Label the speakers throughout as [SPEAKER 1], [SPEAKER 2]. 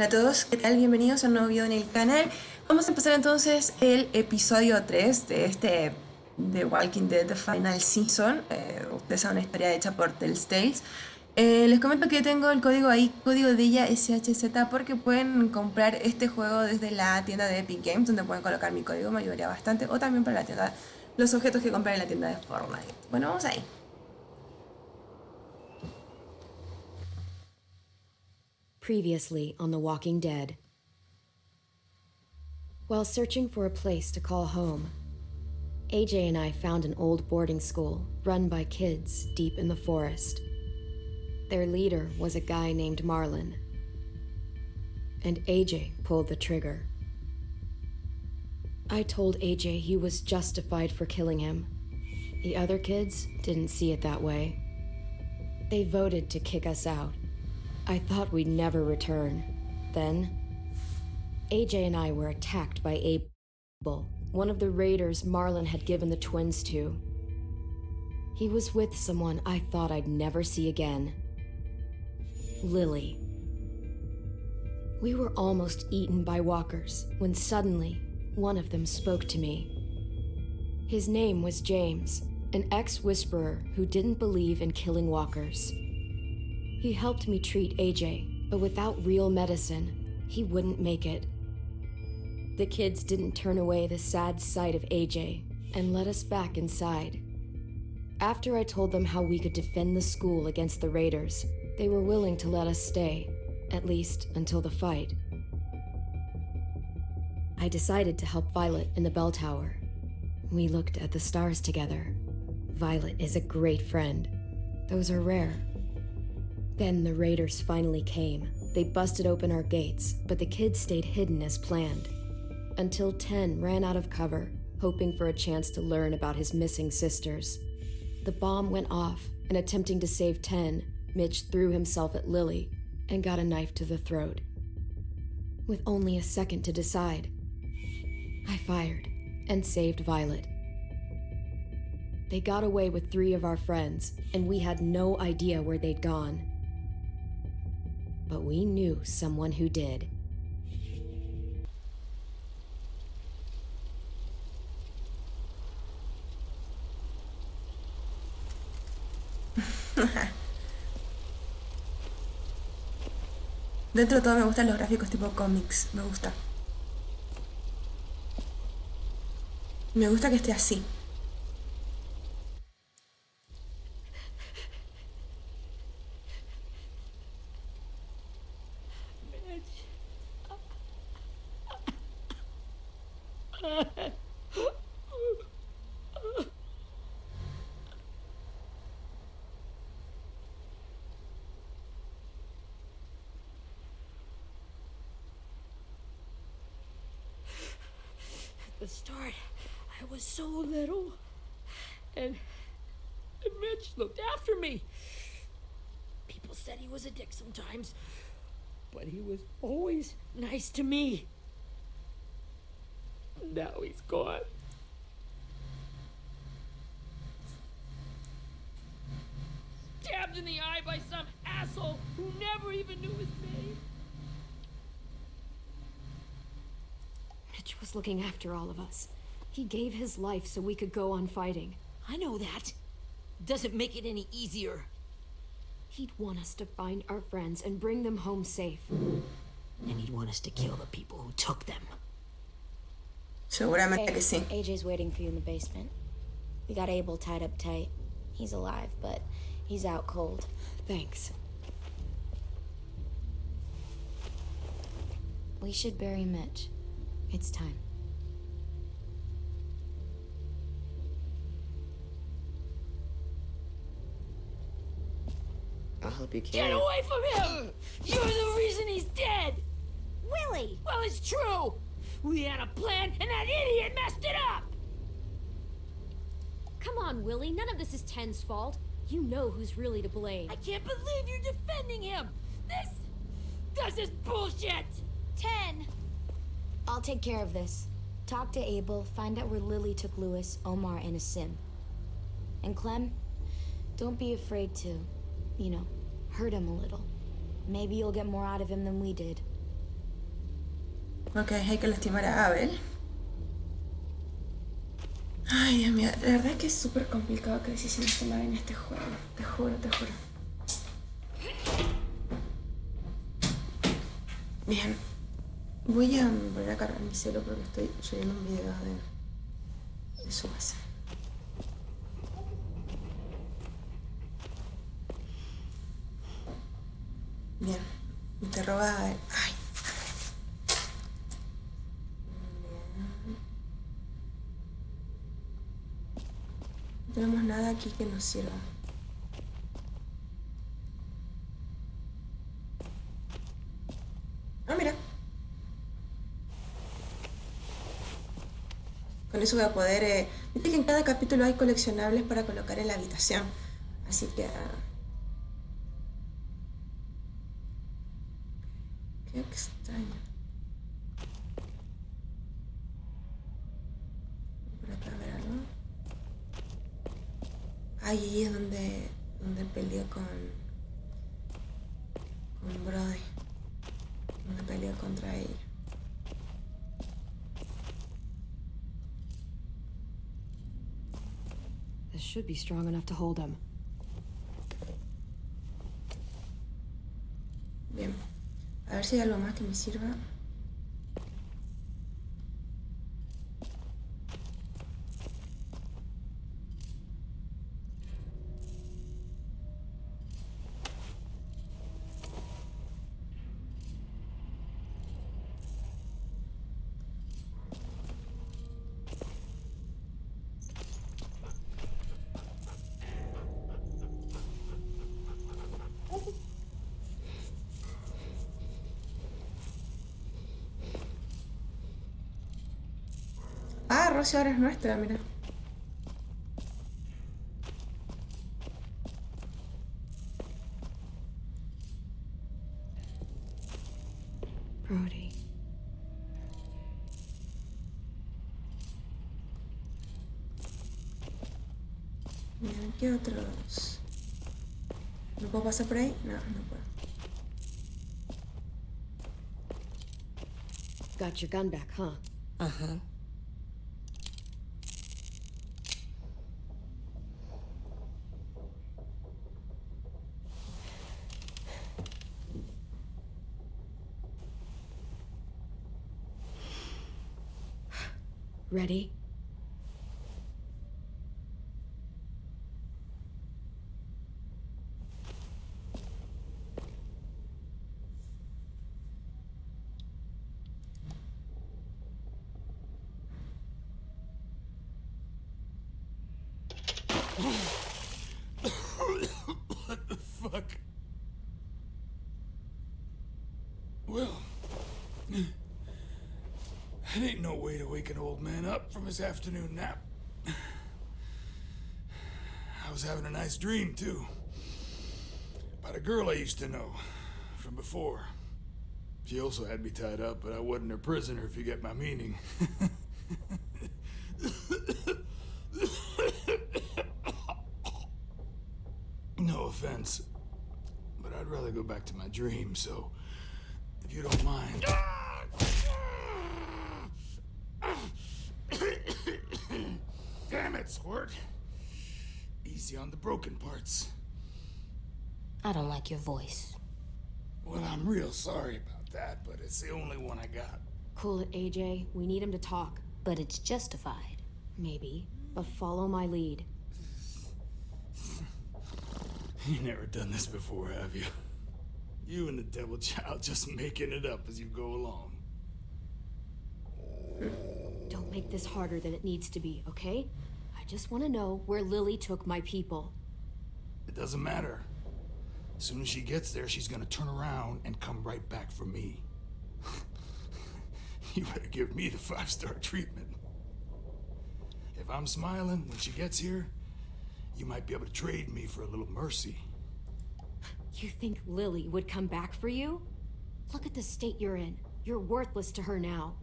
[SPEAKER 1] Hola a todos, ¿qué tal? Bienvenidos a un nuevo video en el canal. Vamos a empezar entonces el episodio 3 de The Walking Dead The Final Season. Ustedes saben, una historia hecha por Telltale. Les comento que tengo el código ahí, código de ella SHZ, porque pueden comprar este juego desde la tienda de Epic Games, donde pueden colocar mi código, me ayudaría bastante, o también para la tienda, los objetos que compran en la tienda de Fortnite. Bueno, vamos ahí.
[SPEAKER 2] Previously on The Walking Dead. While searching for a place to call home, AJ and I found an old boarding school run by kids deep in the forest. Their leader was a guy named Marlon, and AJ pulled the trigger. I told AJ he was justified for killing him. The other kids didn't see it that way. They voted to kick us out. I thought we'd never return. Then, AJ and I were attacked by Abel, one of the raiders Marlon had given the twins to. He was with someone I thought I'd never see again. Lily. We were almost eaten by walkers when suddenly one of them spoke to me. His name was James, an ex-whisperer who didn't believe in killing walkers. He helped me treat AJ, but without real medicine, he wouldn't make it. The kids didn't turn away the sad sight of AJ and let us back inside. After I told them how we could defend the school against the raiders, they were willing to let us stay, at least until the fight. I decided to help Violet in the bell tower. We looked at the stars together. Violet is a great friend. Those are rare. Then the raiders finally came. They busted open our gates, but the kids stayed hidden as planned. Until 10 ran out of cover, hoping for a chance to learn about his missing sisters. The bomb went off, and attempting to save 10, Mitch threw himself at Lily and got a knife to the throat. With only a second to decide, I fired and saved Violet. They got away with 3 of our friends, and we had no idea where they'd gone. But we knew someone who did.
[SPEAKER 1] Dentro de todo me gustan los gráficos tipo cómics, me gusta. Me gusta que esté así.
[SPEAKER 3] At the start, I was so little, and Mitch looked after me. People said he was a dick sometimes, but he was always nice to me. Now he's gone. Stabbed in the eye by some asshole who never even knew his name.
[SPEAKER 2] Mitch was looking after all of us. He gave his life so we could go on fighting.
[SPEAKER 3] I know that. Doesn't make it any easier.
[SPEAKER 2] He'd want us to find our friends and bring them home safe.
[SPEAKER 3] And he'd want us to kill the people who took them.
[SPEAKER 1] Seguramente que sí.
[SPEAKER 4] AJ's waiting for you in the basement. We got Abel tied up tight. He's alive, but he's out cold.
[SPEAKER 2] Thanks.
[SPEAKER 4] We should bury Mitch. It's time.
[SPEAKER 5] I'll help you carry.
[SPEAKER 3] Get away from him! You're the reason he's dead!
[SPEAKER 4] Willie!
[SPEAKER 3] Well, it's true! We had a plan, and that idiot messed it up!
[SPEAKER 2] Come on, Willie. None of this is Ten's fault. You know who's really to blame.
[SPEAKER 3] I can't believe you're defending him! This is bullshit!
[SPEAKER 4] 10! I'll take care of this. Talk to Abel, find out where Lily took Lewis, Omar, and a sim. And Clem, don't be afraid to, hurt him a little. Maybe you'll get more out of him than we did.
[SPEAKER 1] Ok, hay que lastimar a Abel. Ay, Dios mío, la verdad es que es súper complicado que decisiones tomar en este juego. Te juro, te juro. Bien. Voy a volver a cargar mi celo porque estoy subiendo un video de su base. Bien. Interroga a... Ay. Bien. No tenemos nada aquí que nos sirva. Ah, mira. Con eso voy a poder... Viste que en cada capítulo hay coleccionables para colocar en la habitación. Así que... Qué extraño. Por acá a ver algo. Ahí es donde peleó con Brody. Donde peleó contra ella.
[SPEAKER 2] This should be strong enough to hold him.
[SPEAKER 1] Bien. A ver si hay algo más que me sirva. Ah, Rosy ahora es nuestra, mira.
[SPEAKER 2] Brody.
[SPEAKER 1] Bien, ¿qué otros? ¿No puedo pasar por ahí? No, no puedo.
[SPEAKER 2] Got your gun back, huh?
[SPEAKER 3] Uh-huh.
[SPEAKER 2] Ready?
[SPEAKER 5] What the fuck? Well, that ain't no way to wake an old man up from his afternoon nap. I was having a nice dream, too. About a girl I used to know from before. She also had me tied up, but I wasn't her prisoner, if you get my meaning. No offense, but I'd rather go back to my dream, so if you don't mind. Damn it, Squirt. Easy on the broken parts.
[SPEAKER 3] I don't like your voice.
[SPEAKER 5] Well, I'm real sorry about that, but it's the only one I got.
[SPEAKER 2] Cool it, AJ. We need him to talk.
[SPEAKER 3] But it's justified.
[SPEAKER 2] Maybe. But follow my lead.
[SPEAKER 5] You never done this before, have you? You and the devil child just making it up as you go along.
[SPEAKER 2] Don't make this harder than it needs to be, okay? I just want to know where Lily took my people.
[SPEAKER 5] It doesn't matter. As soon as she gets there, she's gonna turn around and come right back for me. You better give me the 5-star treatment. If I'm smiling when she gets here, you might be able to trade me for a little mercy.
[SPEAKER 2] You think Lily would come back for you? Look at the state you're in. You're worthless to her now.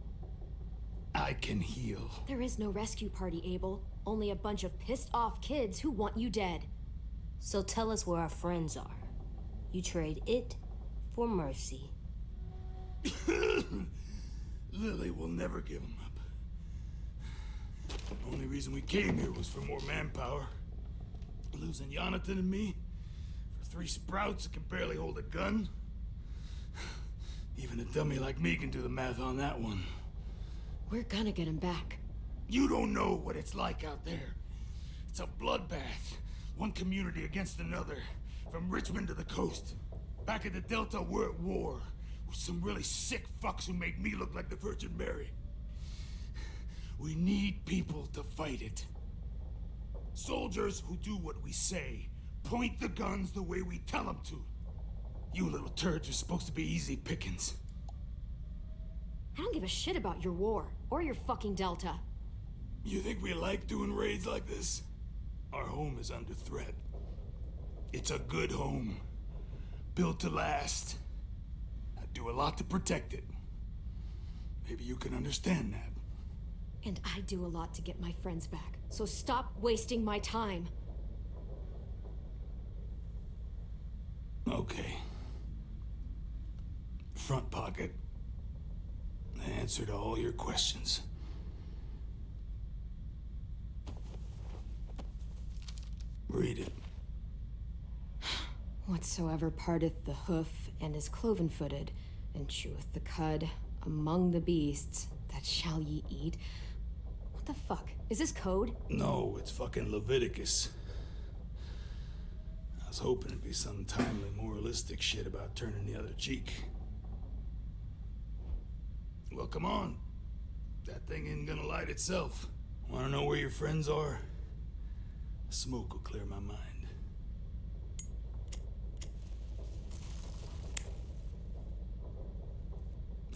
[SPEAKER 5] I can heal.
[SPEAKER 2] There is no rescue party, Abel. Only a bunch of pissed off kids who want you dead.
[SPEAKER 3] So tell us where our friends are. You trade it for mercy.
[SPEAKER 5] Lily will never give him up. The only reason we came here was for more manpower. Losing Jonathan and me for 3 sprouts that can barely hold a gun. Even a dummy like me can do the math on that one.
[SPEAKER 2] We're gonna get him back.
[SPEAKER 5] You don't know what it's like out there. It's a bloodbath. One community against another. From Richmond to the coast. Back at the Delta, we're at war. With some really sick fucks who made me look like the Virgin Mary. We need people to fight it. Soldiers who do what we say. Point the guns the way we tell them to. You little turds are supposed to be easy pickings.
[SPEAKER 2] I don't give a shit about your war, or your fucking Delta.
[SPEAKER 5] You think we like doing raids like this? Our home is under threat. It's a good home. Built to last. I do a lot to protect it. Maybe you can understand that.
[SPEAKER 2] And I do a lot to get my friends back, so stop wasting my time.
[SPEAKER 5] Okay. Front pocket. The answer to all your questions. Read it.
[SPEAKER 2] Whatsoever parteth the hoof and is cloven-footed, and cheweth the cud among the beasts, that shall ye eat. What the fuck? Is this code?
[SPEAKER 5] No, it's fucking Leviticus. I was hoping it'd be some timely moralistic shit about turning the other cheek. Well, come on. That thing ain't gonna light itself. Wanna know where your friends are? Smoke will clear my mind.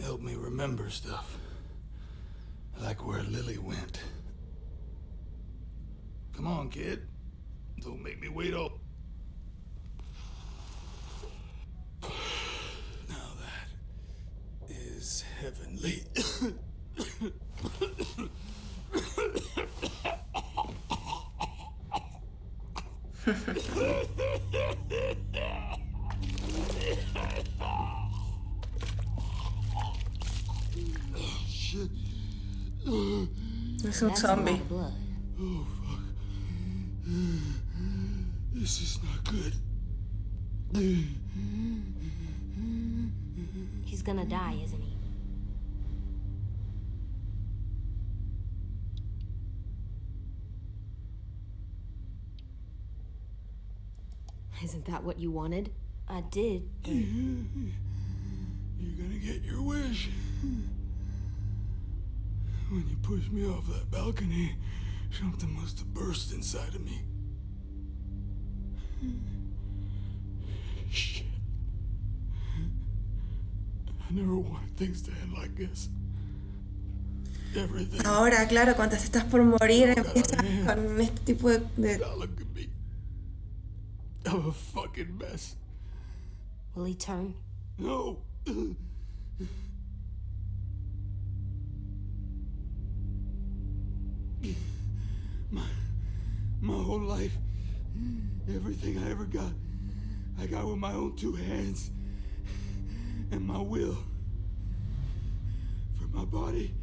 [SPEAKER 5] Help me remember stuff. Like where Lily went. Come on, kid. Don't make me wait all... Now that is heavenly. Shit.
[SPEAKER 1] Es un zombie.
[SPEAKER 5] Oh, fuck. This is not good.
[SPEAKER 4] He's gonna die, isn't he?
[SPEAKER 2] Isn't that what you wanted?
[SPEAKER 4] I did.
[SPEAKER 5] You're gonna get your wish. When you pushed me off that balcony, something must have burst inside of me. Shit. I never wanted things to end like this. Everything.
[SPEAKER 1] Ahora, claro, cuando te estás por morir, empiezas con este tipo de...
[SPEAKER 5] Now look at me. I'm a fucking mess.
[SPEAKER 4] Will he turn?
[SPEAKER 5] No. My whole life, everything I ever got, I got with my own 2 hands and my will. For my body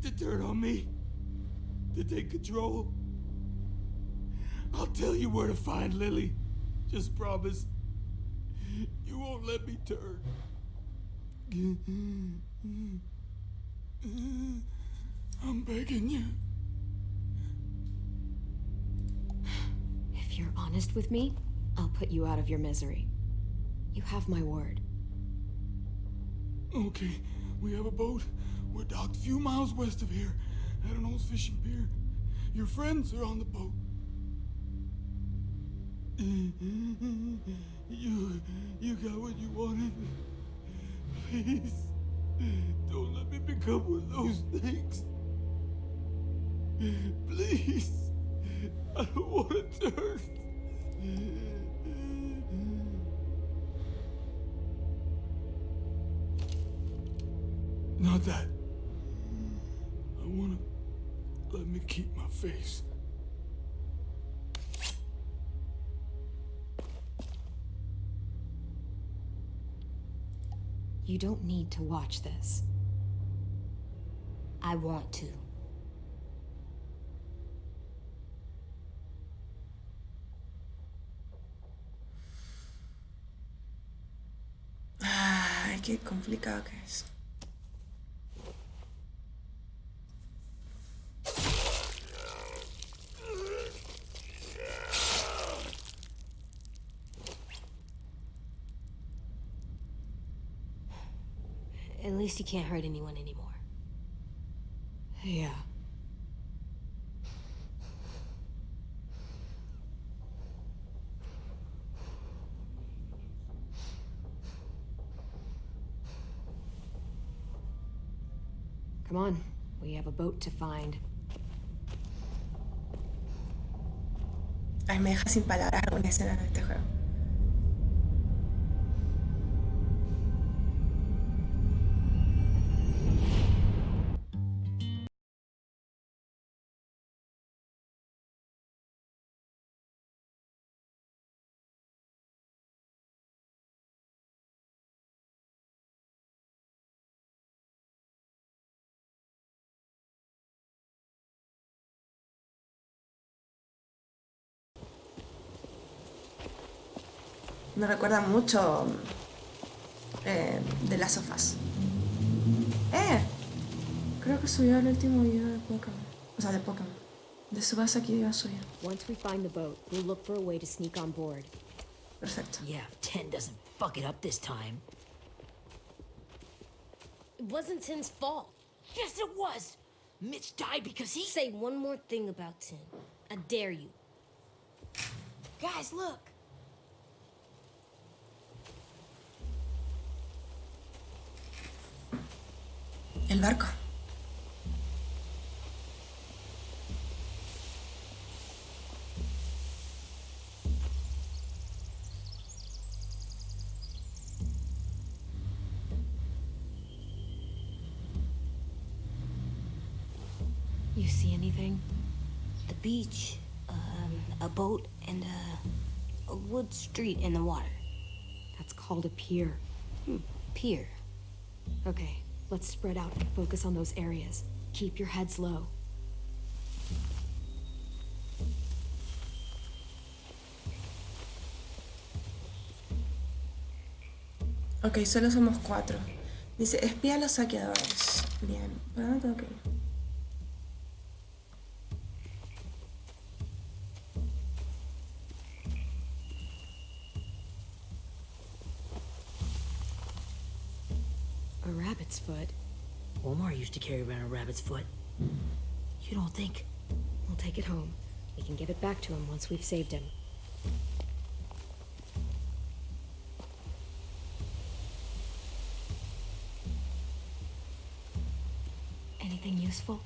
[SPEAKER 5] to turn on me, to take control. I'll tell you where to find Lily. Just promise you won't let me turn. I'm begging you.
[SPEAKER 2] If you're honest with me, I'll put you out of your misery. You have my word.
[SPEAKER 5] Okay, we have a boat. We're docked a few miles west of here at an old fishing pier. Your friends are on the boat. You got what you wanted. Please, don't let me become one of those things. Please, I don't want to turn. Not that. I want to let me keep my face.
[SPEAKER 2] You don't need to watch this.
[SPEAKER 4] I want to.
[SPEAKER 1] Ay, qué complicado que es.
[SPEAKER 4] At least you can't hurt anyone anymore.
[SPEAKER 2] Yeah. Come on, we have a boat to find.
[SPEAKER 1] Ay, me deja sin palabras alguna escena de este juego. Me recuerda mucho de las sofás. Creo que subió el último video de Pokémon. O sea, de Pokémon. De Subasa que iba a subir.
[SPEAKER 2] Once we find the boat, we'll look for a way to sneak on board.
[SPEAKER 1] Perfecto.
[SPEAKER 3] Yeah, 10 doesn't fuck it up this time.
[SPEAKER 6] It wasn't Tin's fault.
[SPEAKER 3] Yes, it was! Mitch died because he...
[SPEAKER 6] Say one more thing about Tin. I dare you.
[SPEAKER 4] Guys, look!
[SPEAKER 1] El barco.
[SPEAKER 2] You see anything?
[SPEAKER 4] The beach, a boat, and a wood street in the water.
[SPEAKER 2] That's called a pier.
[SPEAKER 4] Pier.
[SPEAKER 2] Okay, let's spread out and focus on those areas. Keep your heads low.
[SPEAKER 1] Ok, solo somos 4. Dice, espía a los saqueadores. Bien, ¿para dónde tengo que ir?
[SPEAKER 2] A rabbit's foot.
[SPEAKER 3] Omar used to carry around a rabbit's foot. You don't think...
[SPEAKER 2] We'll take it home. We can give it back to him once we've saved him. Anything useful?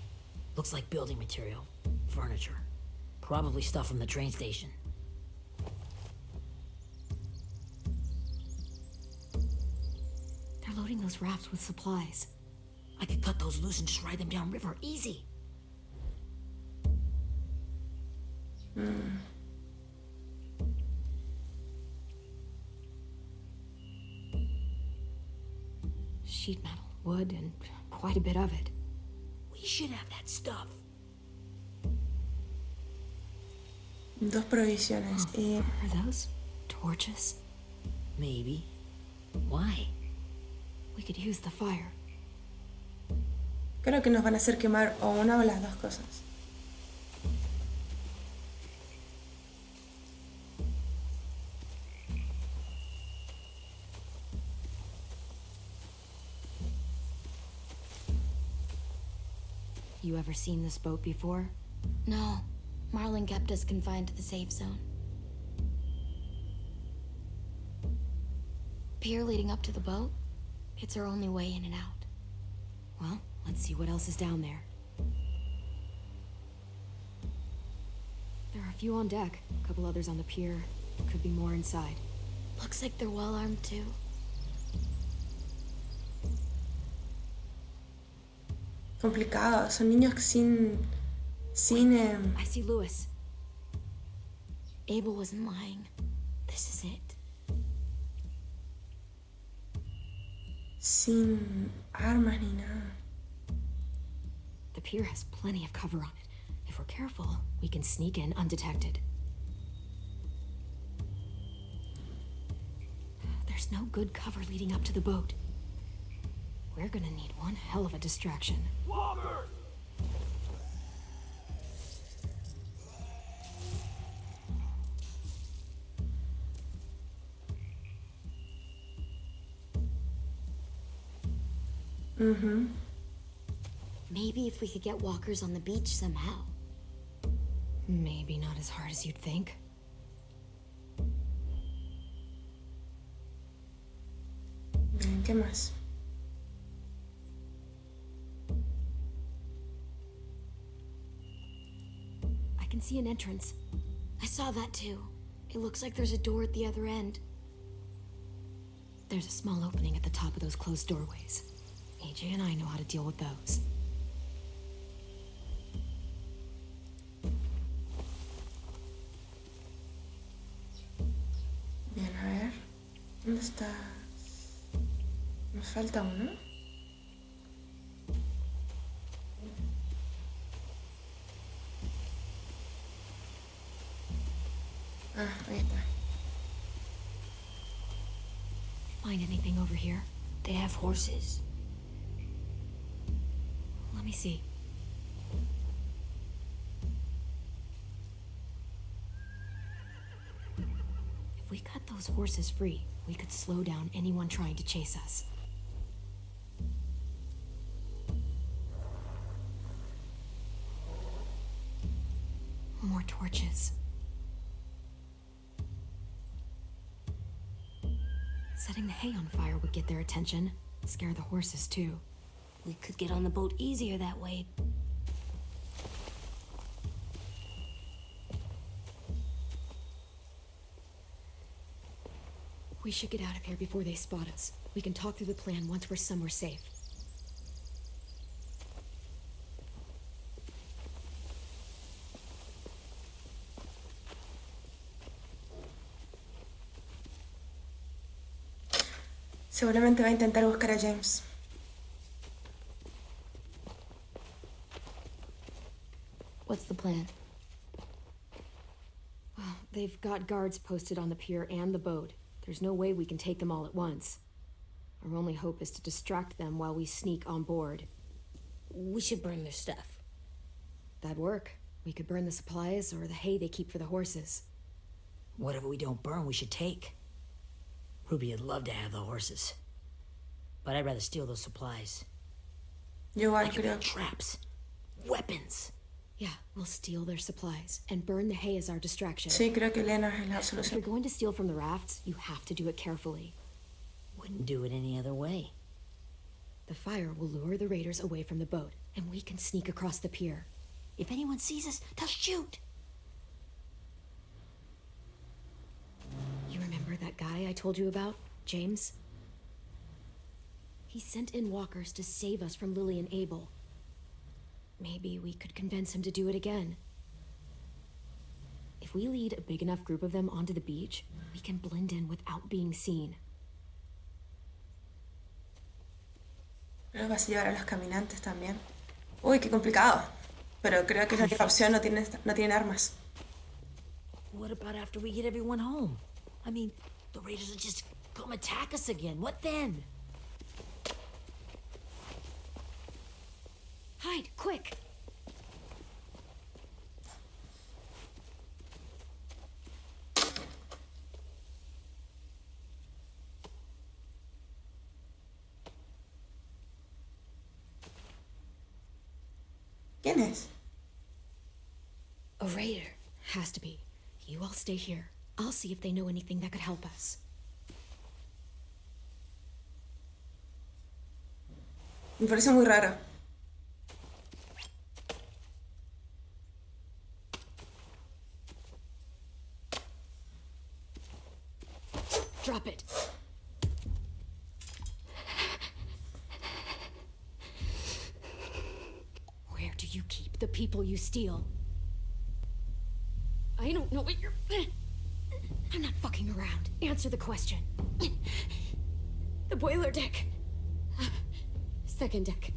[SPEAKER 3] Looks like building material. Furniture. Probably stuff from the train station.
[SPEAKER 2] They're loading those rafts with supplies.
[SPEAKER 3] I could cut those loose and just ride them downriver. Easy.
[SPEAKER 2] Sheet metal, wood, and quite a bit of it.
[SPEAKER 3] We should have that stuff.
[SPEAKER 1] Dos provisiones.
[SPEAKER 2] Are those torches?
[SPEAKER 3] Maybe. Why?
[SPEAKER 2] We could use the fire.
[SPEAKER 1] Creo que nos van a hacer quemar o una o las dos cosas.
[SPEAKER 2] You ever seen this boat before?
[SPEAKER 4] No, Marlin kept us confined to the safe zone. Pier leading up to the boat? It's our only way in and out.
[SPEAKER 2] Well, let's see what else is down there. There are a few on deck, a couple others on the pier. Could be more inside.
[SPEAKER 4] Looks like they're well armed too.
[SPEAKER 1] Complicado. Son niños sin
[SPEAKER 2] I see Lewis.
[SPEAKER 4] Abel wasn't lying. This is it.
[SPEAKER 1] sin armas ni nada.
[SPEAKER 2] The pier has plenty of cover on it. If we're careful, we can sneak in undetected. There's no good cover leading up to the boat. We're gonna need one hell of a distraction.
[SPEAKER 5] Walker!
[SPEAKER 4] Maybe if we could get walkers on the beach somehow.
[SPEAKER 2] Maybe not as hard as you'd think.
[SPEAKER 1] Bien, ¿qué más?
[SPEAKER 2] I can see an entrance.
[SPEAKER 4] I saw that too. It looks like there's a door at the other end.
[SPEAKER 2] There's a small opening at the top of those closed doorways. AJ and I know how to deal with those.
[SPEAKER 1] Bien, a ver. ¿Dónde estás? Nos falta uno. Ah, ahí está.
[SPEAKER 2] Find anything over here?
[SPEAKER 6] They have horses.
[SPEAKER 2] Let me see. If we cut those horses free, we could slow down anyone trying to chase us. More torches. Setting the hay on fire would get their attention. Scare the horses, too.
[SPEAKER 6] We could get on the boat easier that way.
[SPEAKER 2] We should get out of here before they spot us. We can talk through the plan once we're somewhere safe.
[SPEAKER 1] Seguramente va a intentar buscar a James.
[SPEAKER 4] What's the plan?
[SPEAKER 2] Well, they've got guards posted on the pier and the boat. There's no way we can take them all at once. Our only hope is to distract them while we sneak on board.
[SPEAKER 6] We should burn their stuff.
[SPEAKER 2] That'd work. We could burn the supplies or the hay they keep for the horses.
[SPEAKER 7] Whatever we don't burn, we should take. Ruby would love to have the horses. But I'd rather steal those supplies.
[SPEAKER 1] Yo igual
[SPEAKER 7] I could
[SPEAKER 1] creo.
[SPEAKER 7] make traps. Weapons.
[SPEAKER 2] Yeah, we'll steal their supplies and burn the hay as our distraction.
[SPEAKER 1] Sí, creo que Elena es la
[SPEAKER 2] If you're
[SPEAKER 1] solución.
[SPEAKER 2] going to steal from the rafts, you have to do it carefully.
[SPEAKER 7] Wouldn't do it any other way.
[SPEAKER 2] The fire will lure the raiders away from the boat, and we can sneak across the pier.
[SPEAKER 7] If anyone sees us, they'll shoot.
[SPEAKER 2] You remember that guy I told you about, James? He sent in walkers to save us from Lily and Abel. Maybe we could convince him to do it again. If we lead a big enough group of them onto the beach, we can blend in without being seen.
[SPEAKER 1] Pero vas a llevar a los caminantes también. Uy, qué complicado. Pero creo que es la única opción, no tienen armas.
[SPEAKER 7] What about after we get everyone home? I mean, the raiders will just come attack us again. What then?
[SPEAKER 2] Hide, quick!
[SPEAKER 1] ¿Quién es?
[SPEAKER 2] A raider. Has to be. You all stay here. I'll see if they know anything that could help us.
[SPEAKER 1] Me parece muy raro.
[SPEAKER 2] Drop it. Where do you keep the people you steal? I don't know what you're... I'm not fucking around. Answer the question. The boiler deck. Second deck.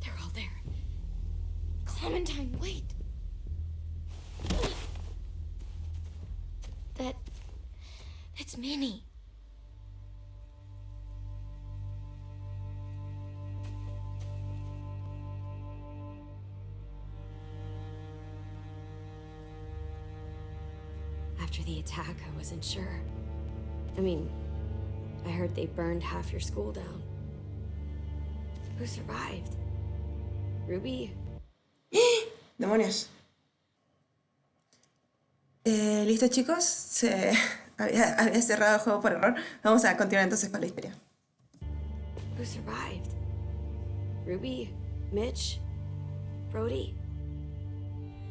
[SPEAKER 2] They're all there.
[SPEAKER 4] Clementine, wait. That's Minnie.
[SPEAKER 2] After the attack, I wasn't sure. I mean, I heard they burned half your school down. Who survived? Ruby?
[SPEAKER 1] Demonios. Listo, chicos. Había cerrado el juego por error. Vamos a continuar entonces con la historia.
[SPEAKER 2] Who survived? Ruby? Mitch? Brody?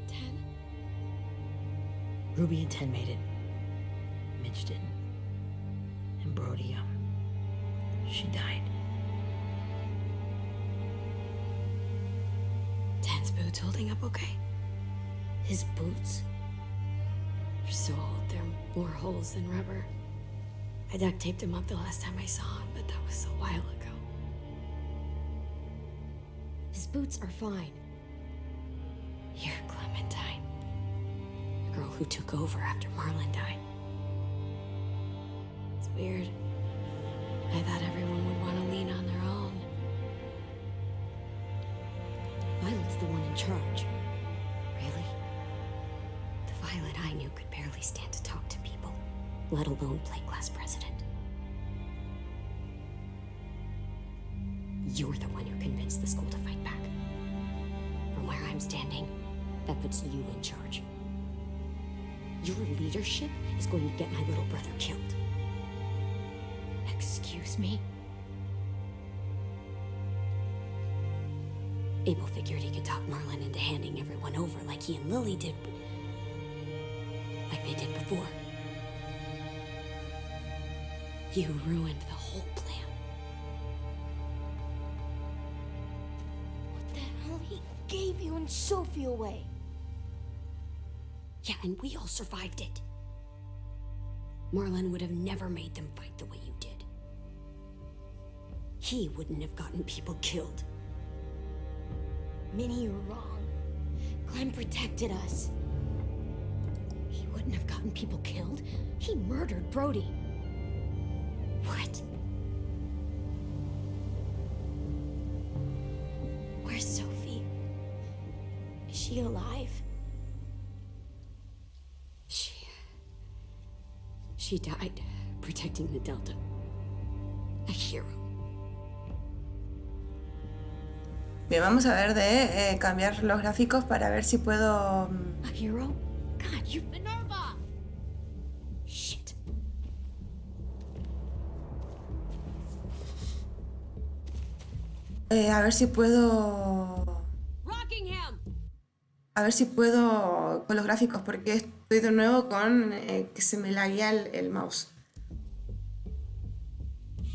[SPEAKER 2] Ten?
[SPEAKER 7] Ruby and Ten made it. Mitch didn't. And Brody, she died.
[SPEAKER 2] Ten's boots holding up okay?
[SPEAKER 6] His boots?
[SPEAKER 2] They're so old, they're more holes than rubber. I duct taped him up the last time I saw him, but that was a while ago. His boots are fine. You're Clementine. The girl who took over after Marlon died. It's weird. I thought everyone would want to lean on their own. Violet's the one in charge. Really? The Violet I knew could barely stand to talk to people, let alone play class president. You're the one who convinced the school to fight back. From where I'm standing, that puts you in charge. Your leadership is going to get my little brother killed. Excuse me? Abel figured he could talk Marlon into handing everyone over like he and Lily did. Like they did before. You ruined the whole plan.
[SPEAKER 4] What the hell? He gave you and Sophie away.
[SPEAKER 2] Yeah, and we all survived it. Marlon would have never made them fight the way you did. He wouldn't have gotten people killed.
[SPEAKER 4] Minnie, you're wrong. Clem protected us.
[SPEAKER 2] He wouldn't have gotten people killed. He murdered Brody. What?
[SPEAKER 4] Where's Sophie? Is she alive?
[SPEAKER 2] She died protecting the Delta. A hero.
[SPEAKER 1] Bien, vamos a ver de cambiar los gráficos para ver si puedo...
[SPEAKER 2] A hero? God, you... Minerva! Shit.
[SPEAKER 1] A ver si puedo...
[SPEAKER 2] Rockingham!
[SPEAKER 1] A ver si puedo con los gráficos, porque estoy de nuevo con que se me laguea el mouse.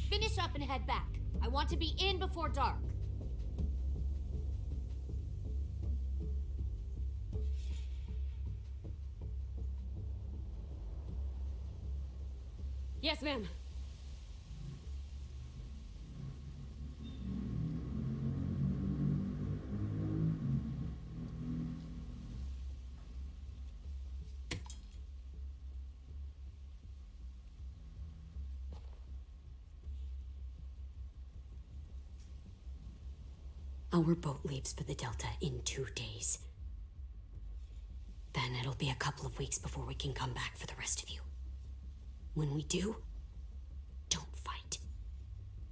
[SPEAKER 6] Finish up and head back. I want to be in before dark.
[SPEAKER 2] Yes, ma'am. Our boat leaves for the Delta in 2 days. Then it'll be a couple of weeks before we can come back for the rest of you. When we do, don't fight.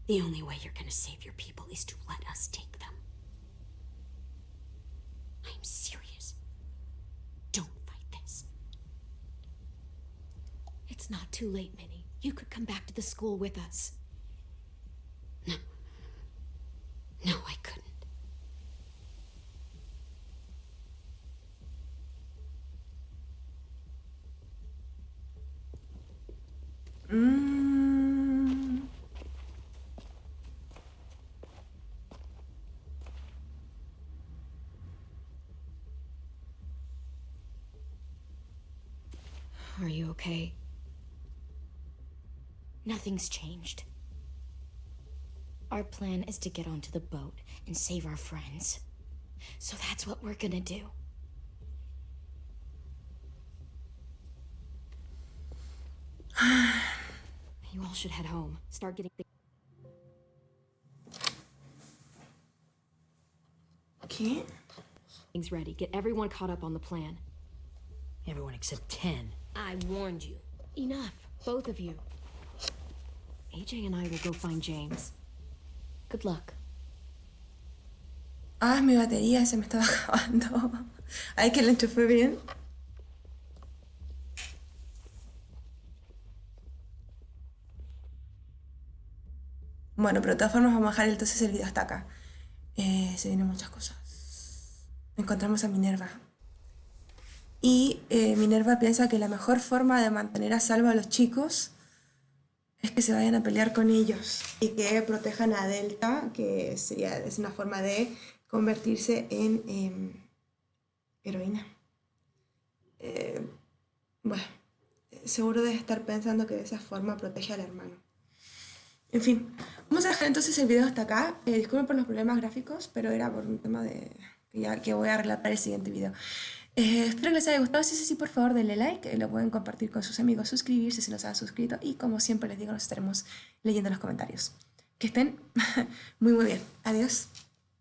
[SPEAKER 2] The only way you're gonna save your people is to let us take them. I'm serious. Don't fight this.
[SPEAKER 8] It's not too late, Minnie. You could come back to the school with us.
[SPEAKER 2] No. No, I couldn't. Are you okay?
[SPEAKER 4] Nothing's changed. Our plan is to get onto the boat and save our friends.
[SPEAKER 8] So that's what we're gonna do. You all should head home. Start getting
[SPEAKER 1] ¿Qué?
[SPEAKER 8] things ready. Get everyone caught up on the plan.
[SPEAKER 7] Everyone except 10.
[SPEAKER 6] I warned you.
[SPEAKER 8] Enough, both of you. AJ and I will go find James. Good luck.
[SPEAKER 1] Ah, mi batería se me estaba acabando. Ay, que la enchufé bien. Bueno, pero de todas formas vamos a dejar entonces el video hasta acá. Se vienen muchas cosas. Encontramos a Minerva. Y Minerva piensa que la mejor forma de mantener a salvo a los chicos es que se vayan a pelear con ellos y que protejan a Delta, que es una forma de convertirse en heroína. Bueno, seguro debe estar pensando que de esa forma protege al hermano. En fin, vamos a dejar entonces el video hasta acá. Disculpen por los problemas gráficos, pero era por un tema de que voy a arreglar para el siguiente video. Espero que les haya gustado. Si es así, por favor denle like, lo pueden compartir con sus amigos, suscribirse si no se han suscrito y como siempre les digo, nos estaremos leyendo en los comentarios. Que estén muy muy bien. Adiós.